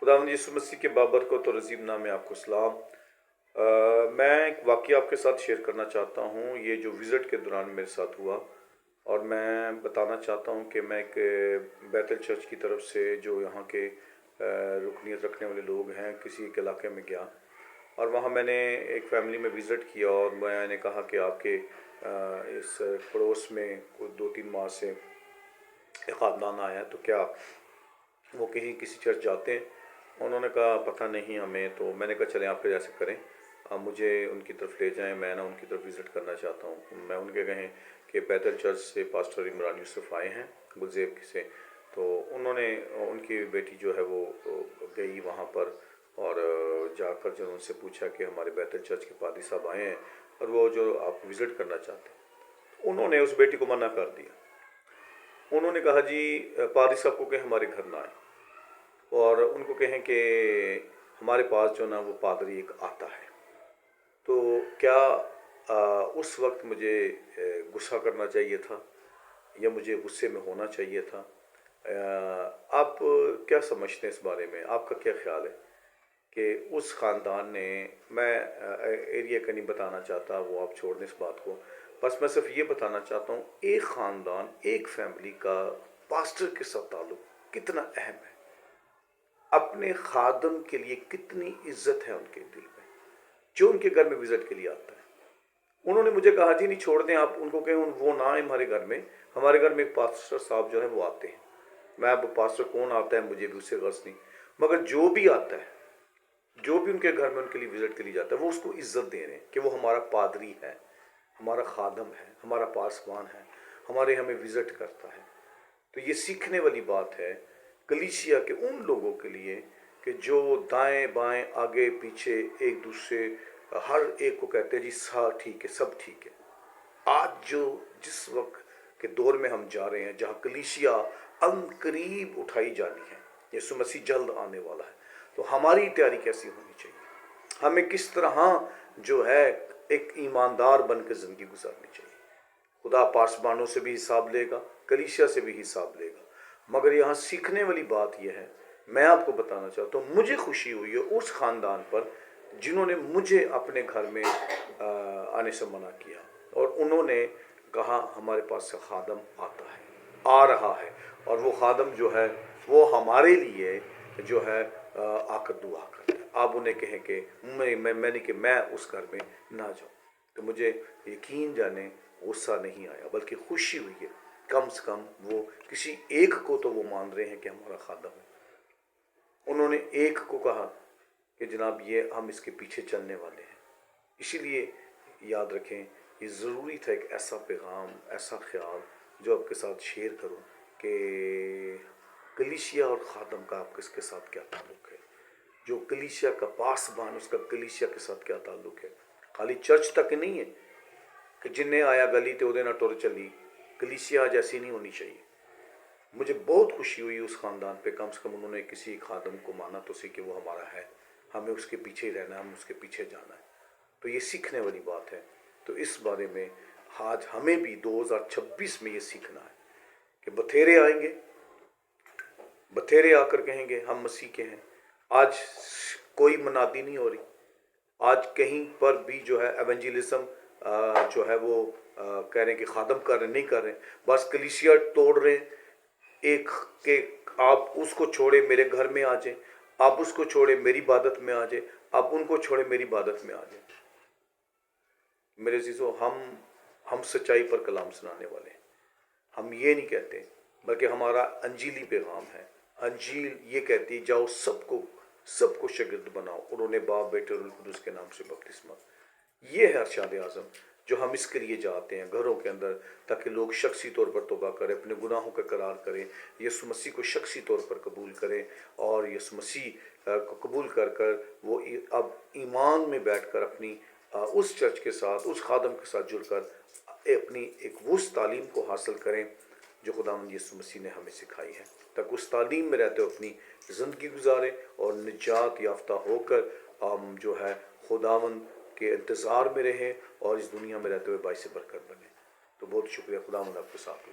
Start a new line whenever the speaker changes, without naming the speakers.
खुदावंद यीशु मसीह के बाबरकत और अजीम नाम में आपको सलाम। मैं एक वाक़या आपके साथ शेयर करना चाहता हूँ। ये जो विज़िट के दौरान मेरे साथ हुआ, और मैं बताना चाहता हूँ कि मैं एक बैतल चर्च की तरफ से, जो यहाँ के रुकनीत रखने वाले लोग हैं, किसी एक इलाके में गया, और वहाँ मैंने एक फैमिली में विज़िट किया, और मैंने कहा कि आपके इस पड़ोस में कुछ 2-3 माह से एक ख़ानदान आया है, तो क्या वो किसी चर्च जाते हैं? उन्होंने कहा पता नहीं हमें। तो मैंने कहा चलें आप फिर ऐसे करें, आप मुझे उनकी तरफ ले जाएं, मैं ना उनकी तरफ विज़िट करना चाहता हूँ। मैं उनके कहें कि बैतल चर्च से पास्टर इमरान यूसुफ आए हैं गुलज़ेब से। तो उन्होंने, उनकी बेटी जो है वो गई वहाँ पर, और जाकर जो उनसे पूछा कि हमारे बैतल चर्च के पादरी साहब आए हैं और वो जो आप विज़िट करना चाहते हैं। उन्होंने उस बेटी को मना कर दिया। उन्होंने कहा जी पादरी साहब को कि हमारे घर ना आए, और उनको कहें कि हमारे पास जो ना वो पादरी एक आता है। तो क्या उस वक्त मुझे गुस्सा करना चाहिए था, या मुझे गुस्से में होना चाहिए था? आप क्या समझते हैं इस बारे में? आपका क्या ख्याल है कि उस ख़ानदान ने, मैं एरिया का नहीं बताना चाहता, वो आप छोड़ दें इस बात को, बस मैं सिर्फ ये बताना चाहता हूँ, एक ख़ानदान, एक फैमिली का पास्टर के साथ ताल्लुक़ कितना अहम है, अपने खादम के लिए कितनी इज्जत है उनके दिल में, जो उनके घर में विजिट के लिए आता है। उन्होंने मुझे कहा जी नहीं छोड़ दें, आप उनको कहें वो ना आए हमारे घर में। हमारे घर में एक पास्टर साहब जो है वो आते हैं। मैं अब पास्टर कौन आता है मुझे भी उससे गर्ज नहीं, मगर जो भी आता है, जो भी उनके घर में उनके लिए विजिट के लिए जाता है, वो उसको इज्जत दे रहे हैं कि वो हमारा पादरी है, हमारा खादम है, हमारा पासवान है, हमें विजिट करता है। तो ये सीखने वाली बात है कलीसिया के उन लोगों के लिए कि जो दाएं बाएं आगे पीछे एक दूसरे, हर एक को कहते हैं जी ठीक है, सब ठीक है। आज जो जिस वक्त के दौर में हम जा रहे हैं, जहाँ कलीसिया अनकरीब उठाई जानी है, यीशु मसीह जल्द आने वाला है, तो हमारी तैयारी कैसी होनी चाहिए? हमें किस तरह जो है एक ईमानदार बनकर ज़िंदगी गुजारनी चाहिए? खुदा पासबानों से भी हिसाब लेगा, कलीसिया से भी हिसाब लेगा। मगर यहाँ सीखने वाली बात यह है, मैं आपको बताना चाहता हूँ, मुझे खुशी हुई है उस ख़ानदान पर जिन्होंने मुझे अपने घर में आने से मना किया, और उन्होंने कहा हमारे पास से खादम आता है, आ रहा है, और वो खादम जो है वो हमारे लिए जो है आकर दुआ करता है। आप उन्हें कहें कि मैंने कि मैं उस घर में ना जाऊँ। तो मुझे यकीन जाने गुस्सा नहीं आया, बल्कि खुशी हुई है। कम से कम वो किसी एक को तो वो मान रहे हैं कि हमारा खादम है। उन्होंने एक को कहा कि जनाब ये हम इसके पीछे चलने वाले हैं। इसीलिए याद रखें, ये ज़रूरी था एक ऐसा पैगाम, ऐसा ख्याल जो आपके साथ शेयर करूं कि कलीसिया और ख़ादम का आपके इसके साथ क्या ताल्लुक़ है, जो कलीसिया का पासबान, उसका कलीसिया के साथ क्या ताल्लुक़ है। खाली चर्च तक नहीं है कि जिन्हें आया गली तो उन्हें ना टुर चली। कलीसिया आज ऐसी नहीं होनी चाहिए। मुझे बहुत खुशी हुई उस ख़ानदान पे, कम से कम उन्होंने किसी खादम को माना तो सी कि वो हमारा है, हमें उसके पीछे ही रहना है, हम उसके पीछे जाना है। तो ये सीखने वाली बात है। तो इस बारे में आज हमें भी 2026 में ये सीखना है कि बथेरे आएंगे, बथेरे आकर कहेंगे हम मसीह के हैं। आज कोई मनादी नहीं हो रही। आज कहीं पर भी जो है एवेंजलिज्म जो है वो कह रहे हैं कि खादम कर रहे, नहीं कर रहे, बस कलीसिया तोड़ रहे। एक के आप उसको छोड़े मेरे घर में आ जाए, आप उसको छोड़े मेरी इबादत में आ जाए, आप उनको छोड़े मेरी इबादत में आ जाए। मेरे अज़ीज़ों, हम सच्चाई पर कलाम सुनाने वाले हैं। हम ये नहीं कहते, बल्कि हमारा अंजीली पैगाम है। अंजील ये कहती है जाओ सबको शागिर्द बनाओ, उन्होंने बाप बेटे और रूह कुदूस के नाम से बपतिस्मा। ये है अरशाद आज़म जो हम इसके लिए जाते हैं घरों के अंदर, ताकि लोग शख्सी तौर पर तौबा करें, अपने गुनाहों का करार करें, यीशु मसीह को शख्सी तौर पर कबूल करें, और यीशु मसीह को कबूल कर वो अब ईमान में बैठकर अपनी उस चर्च के साथ, उस खादम के साथ जुड़कर अपनी एक उस तालीम को हासिल करें जो खुदावंद यीशु मसीह ने हमें सिखाई है, ताकि उस तालीम में रहते हुए अपनी ज़िंदगी गुजारें और निजात याफ्ता होकर हम जो है खुदावंद के इंतज़ार में रहें और इस दुनिया में रहते हुए बाइस बरकत बने। तो बहुत शुक्रिया। खुदावंद आपके साथ हो।